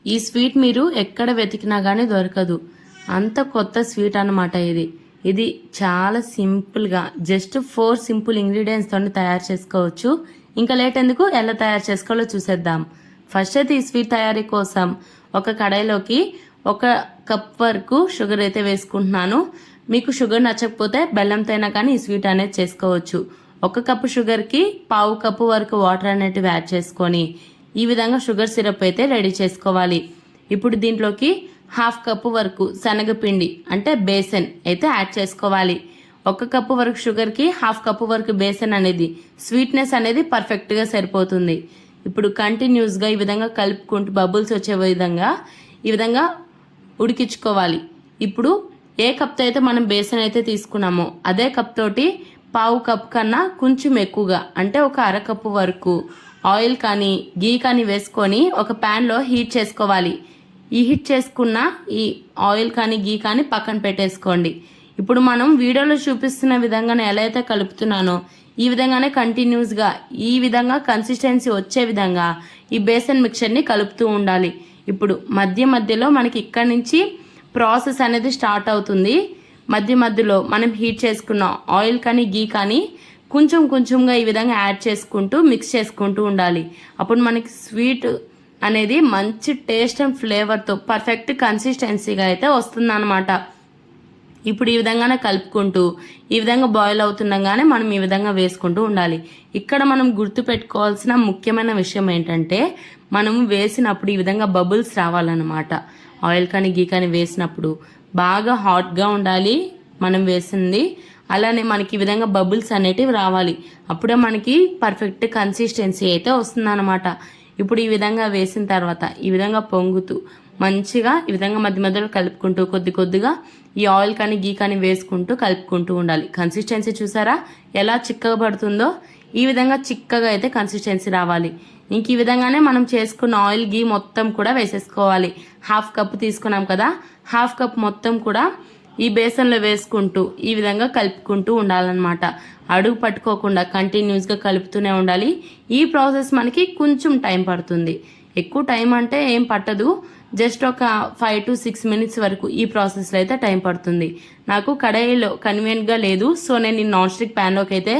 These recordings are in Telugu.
ఈ స్వీట్ మీరు ఎక్కడ వెతికినా కానీ దొరకదు. అంత కొత్త స్వీట్ అన్నమాట ఇది. ఇది చాలా సింపుల్గా జస్ట్ 4 సింపుల్ ఇంగ్రీడియంట్స్తో తయారు చేసుకోవచ్చు. ఇంకా లేట్ ఎందుకు, ఎలా తయారు చేసుకోవాలో చూసేద్దాం. ఫస్ట్ అయితే ఈ స్వీట్ తయారీ కోసం ఒక కడాయిలోకి 1 కప్ వరకు షుగర్ అయితే వేసుకుంటున్నాను. మీకు షుగర్ నచ్చకపోతే బెల్లంతో అయినా కానీ ఈ స్వీట్ అనేది చేసుకోవచ్చు. 1 కప్పు షుగర్కి 1/2 కప్పు వరకు వాటర్ అనేటివి యాడ్ చేసుకొని ఈ విధంగా షుగర్ సిరప్ అయితే రెడీ చేసుకోవాలి. ఇప్పుడు దీంట్లోకి 1/2 కప్పు వరకు శనగపిండి అంటే బేసన్ అయితే యాడ్ చేసుకోవాలి. 1 కప్పు వరకు షుగర్కి 1/2 కప్పు వరకు బేసన్ అనేది స్వీట్నెస్ అనేది పర్ఫెక్ట్గా సరిపోతుంది. ఇప్పుడు కంటిన్యూస్గా ఈ విధంగా కలుపుకుంటూ బబుల్స్ వచ్చే ఈ విధంగా ఉడికించుకోవాలి. ఇప్పుడు ఏ కప్తో అయితే మనం బేసన్ అయితే తీసుకున్నామో అదే కప్ తోటి 1/2 కప్ కన్నా కొంచెం ఎక్కువగా అంటే 1 అరకప్పు వరకు ఆయిల్ కానీ గీ కానీ వేసుకొని ఒక ప్యాన్లో హీట్ చేసుకోవాలి. ఈ హీట్ చేసుకున్న ఈ ఆయిల్ కానీ గీ కానీ పక్కన పెట్టేసుకోండి. ఇప్పుడు మనం వీడియోలో చూపిస్తున్న విధంగానే ఎలా అయితే కలుపుతున్నానో ఈ విధంగానే కంటిన్యూస్గా ఈ విధంగా కన్సిస్టెన్సీ వచ్చే విధంగా ఈ బేసన్ మిక్చర్ని కలుపుతూ ఉండాలి. ఇప్పుడు మధ్యలో మనకి ఇక్కడి నుంచి ప్రాసెస్ అనేది స్టార్ట్ అవుతుంది. మధ్యలో మనం హీట్ చేసుకున్న ఆయిల్ కానీ గీ కానీ కొంచెంగా ఈ విధంగా యాడ్ చేసుకుంటూ మిక్స్ చేసుకుంటూ ఉండాలి. అప్పుడు మనకి స్వీట్ అనేది మంచి టేస్ట్ అండ్ ఫ్లేవర్తో పర్ఫెక్ట్ కన్సిస్టెన్సీగా అయితే వస్తుందన్నమాట. ఇప్పుడు ఈ విధంగానే కలుపుకుంటూ ఈ విధంగా బాయిల్ అవుతుండగానే మనం ఈ విధంగా వేసుకుంటూ ఉండాలి. ఇక్కడ మనం గుర్తు పెట్టుకోవాల్సిన ముఖ్యమైన విషయం ఏంటంటే మనం వేసినప్పుడు ఈ విధంగా బబుల్స్ రావాలన్నమాట. ఆయిల్ కానీ గీ కానీ వేసినప్పుడు బాగా హాట్గా ఉండాలి మనం వేసింది. అలానే మనకి ఈ విధంగా బబుల్స్ అనేటివి రావాలి. అప్పుడే మనకి పర్ఫెక్ట్ కన్సిస్టెన్సీ అయితే వస్తుందన్నమాట. ఇప్పుడు ఈ విధంగా వేసిన తర్వాత ఈ విధంగా పొంగుతూ మంచిగా ఈ విధంగా మధ్యలో కలుపుకుంటూ కొద్దిగా ఈ ఆయిల్ కానీ గీ కానీ వేసుకుంటూ కలుపుకుంటూ ఉండాలి. కన్సిస్టెన్సీ చూసారా ఎలా చిక్కగా పడుతుందో, ఈ విధంగా చిక్కగా అయితే కన్సిస్టెన్సీ రావాలి. ఇంక ఈ విధంగానే మనం చేసుకున్న ఆయిల్ గీ మొత్తం కూడా వేసేసుకోవాలి. 1/2 కప్ తీసుకున్నాం కదా, 1/2 కప్ మొత్తం కూడా ఈ బేసన్లో వేసుకుంటూ ఈ విధంగా కలుపుకుంటూ ఉండాలన్నమాట. అడుగు పట్టుకోకుండా కంటిన్యూస్గా కలుపుతూనే ఉండాలి. ఈ ప్రాసెస్ మనకి కొంచెం టైం పడుతుంది. ఎక్కువ టైం అంటే ఏం పట్టదు, జస్ట్ ఒక 5 to 6 minutes వరకు ఈ ప్రాసెస్లో అయితే టైం పడుతుంది. నాకు కడాయిలో కన్వీనియంట్గా లేదు, సో నేను ఈ నాన్ స్టిక్ ప్యాన్లోకి అయితే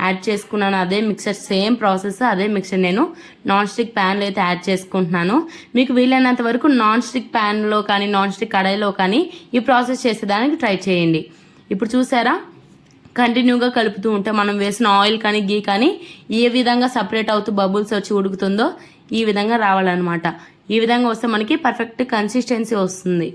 యాడ్ చేసుకున్నాను. అదే మిక్సర్ సేమ్ ప్రాసెస్, అదే మిక్సర్ నేను నాన్ స్టిక్ ప్యాన్లో అయితే యాడ్ చేసుకుంటున్నాను. మీకు వీలైనంత వరకు నాన్ స్టిక్ ప్యాన్లో కానీ నాన్ స్టిక్ కడాయిలో కానీ ఈ ప్రాసెస్ చేసేదానికి ట్రై చేయండి. ఇప్పుడు చూసారా, కంటిన్యూగా కలుపుతూ ఉంటే మనం వేసిన ఆయిల్ కానీ గీ కానీ ఏ విధంగా సపరేట్ అవుతూ బబుల్స్ వచ్చి ఉడుకుతుందో ఈ విధంగా రావాలన్నమాట. ఈ విధంగా వస్తే మనకి పర్ఫెక్ట్ కన్సిస్టెన్సీ వస్తుంది.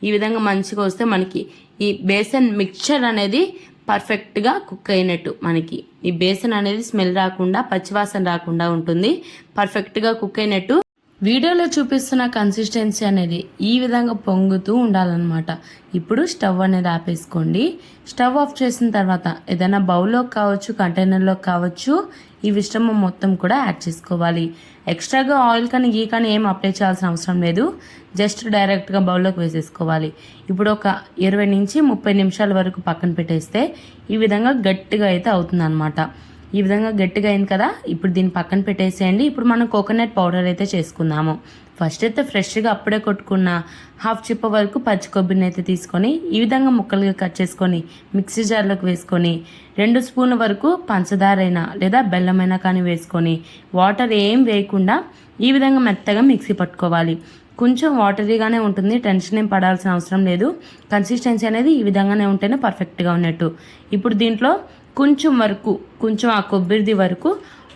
ఈ విధంగా మంచిగా వస్తే మనకి ఈ బేసన్ మిక్చర్ అనేది పర్ఫెక్ట్గా కుక్ అయినట్టు. మనకి ఈ బేసన్ అనేది స్మెల్ రాకుండా పచ్చివాసన రాకుండా ఉంటుంది, పర్ఫెక్ట్గా కుక్ అయినట్టు. వీడియోలో చూపిస్తున్న కన్సిస్టెన్సీ అనేది ఈ విధంగా పొంగుతూ ఉండాలన్నమాట. ఇప్పుడు స్టవ్ అనేది ఆపేసుకోండి. స్టవ్ ఆఫ్ చేసిన తర్వాత ఏదైనా బౌల్లోకి కావచ్చు, కంటైనర్లోకి కావచ్చు, ఈ మిశ్రమం మొత్తం కూడా యాడ్ చేసుకోవాలి. ఎక్స్ట్రాగా ఆయిల్ కానీ గీ కానీ ఏం అప్లై చేయాల్సిన అవసరం లేదు, జస్ట్ డైరెక్ట్గా బౌల్లోకి వేసేసుకోవాలి. ఇప్పుడు ఒక 20 నుంచి 30 నిమిషాల వరకు పక్కన పెట్టేస్తే ఈ విధంగా గట్టిగా అయితే అవుతుందన్నమాట. ఈ విధంగా గట్టిగా అయింది కదా, ఇప్పుడు దీన్ని పక్కన పెట్టేసేయండి. ఇప్పుడు మనం కోకోనట్ పౌడర్ అయితే చేసుకుందాము. ఫస్ట్ అయితే ఫ్రెష్గా అప్పుడే కొట్టుకున్న 1/2 చిప్ప వరకు పచ్చి కొబ్బరిని అయితే తీసుకొని ఈ విధంగా ముక్కలుగా కట్ చేసుకొని మిక్సీ జార్లోకి వేసుకొని 2 స్పూన్ల వరకు పంచదారైనా లేదా బెల్లమైనా కానీ వేసుకొని వాటర్ ఏం వేయకుండా ఈ విధంగా మెత్తగా మిక్సీ పట్టుకోవాలి. కొంచెం వాటరీగానే ఉంటుంది, టెన్షన్ ఏం పడాల్సిన అవసరం లేదు. కన్సిస్టెన్సీ అనేది ఈ విధంగానే ఉంటేనే పర్ఫెక్ట్గా ఉన్నట్టు. ఇప్పుడు దీంట్లో కొంచెం ఆ కొబ్బరిది వరకు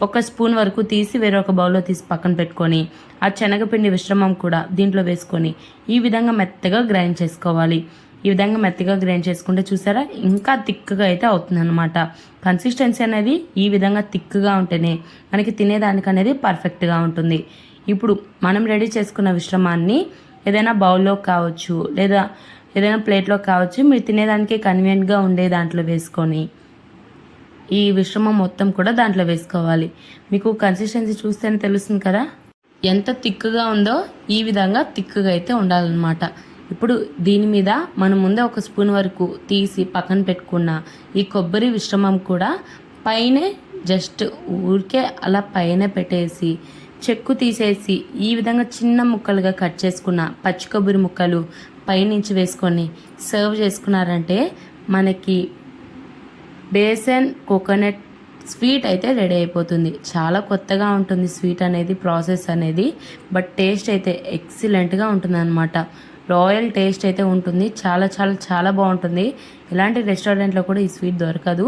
1 స్పూన్ వరకు తీసి వేరొక బౌల్లో తీసి పక్కన పెట్టుకొని ఆ శనగపిండి మిశ్రమం కూడా దీంట్లో వేసుకొని ఈ విధంగా మెత్తగా గ్రైండ్ చేసుకోవాలి. ఈ విధంగా మెత్తగా గ్రైండ్ చేసుకుంటే చూసారా ఇంకా థిక్గా అయితే అవుతుందన్నమాట. కన్సిస్టెన్సీ అనేది ఈ విధంగా థిక్గా ఉంటేనే మనకి తినేదానికి అనేది పర్ఫెక్ట్గా ఉంటుంది. ఇప్పుడు మనం రెడీ చేసుకున్న మిశ్రమాన్ని ఏదైనా బౌల్లో కావచ్చు లేదా ఏదైనా ప్లేట్లో కావచ్చు, మీరు తినేదానికి కన్వీనియంట్గా ఉండే దాంట్లో వేసుకొని ఈ మిశ్రమం మొత్తం కూడా దాంట్లో వేసుకోవాలి. మీకు కన్సిస్టెన్సీ చూస్తేనే తెలుస్తుంది కదా ఎంత థిక్గా ఉందో. ఈ విధంగా థిక్గా అయితే ఉండాలన్నమాట. ఇప్పుడు దీని మీద మనం ముందే 1 స్పూన్ వరకు తీసి పక్కన పెట్టుకున్న ఈ కొబ్బరి మిశ్రమం కూడా పైనే జస్ట్ ఊరికే అలా పైన పెట్టేసి చెక్కు తీసేసి ఈ విధంగా చిన్న ముక్కలుగా కట్ చేసుకున్న పచ్చి కొబ్బరి ముక్కలు పైనుంచి వేసుకొని సర్వ్ చేసుకున్నారంటే మనకి బేసన్ కోకోనట్ స్వీట్ అయితే రెడీ అయిపోతుంది. చాలా కొత్తగా ఉంటుంది స్వీట్ అనేది, ప్రాసెస్ అనేది, బట్ టేస్ట్ అయితే ఎక్సలెంట్గా ఉంటుంది అనమాట. రాయల్ టేస్ట్ అయితే ఉంటుంది. చాలా చాలా చాలా బాగుంటుంది. ఇలాంటి రెస్టారెంట్లో కూడా ఈ స్వీట్ దొరకదు.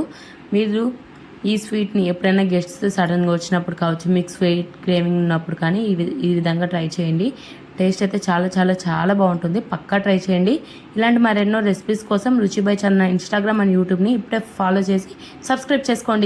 మీరు ఈ స్వీట్ని ఎప్పుడైనా గెస్ట్స్ సడన్గా వచ్చినప్పుడు కావచ్చు, మీకు స్వీట్ క్రేవింగ్ ఉన్నప్పుడు కానీ ఈ విధంగా ట్రై చేయండి. టేస్ట్ అయితే చాలా చాలా చాలా బాగుంటుంది. పక్కా ట్రై చేయండి. ఇలాంటి మరెన్నో రెసిపీస్ కోసం రుచి బై చందన ఇన్స్టాగ్రామ్ అండ్ యూట్యూబ్ని ఇప్పుడే ఫాలో చేసి సబ్స్క్రైబ్ చేసుకోండి.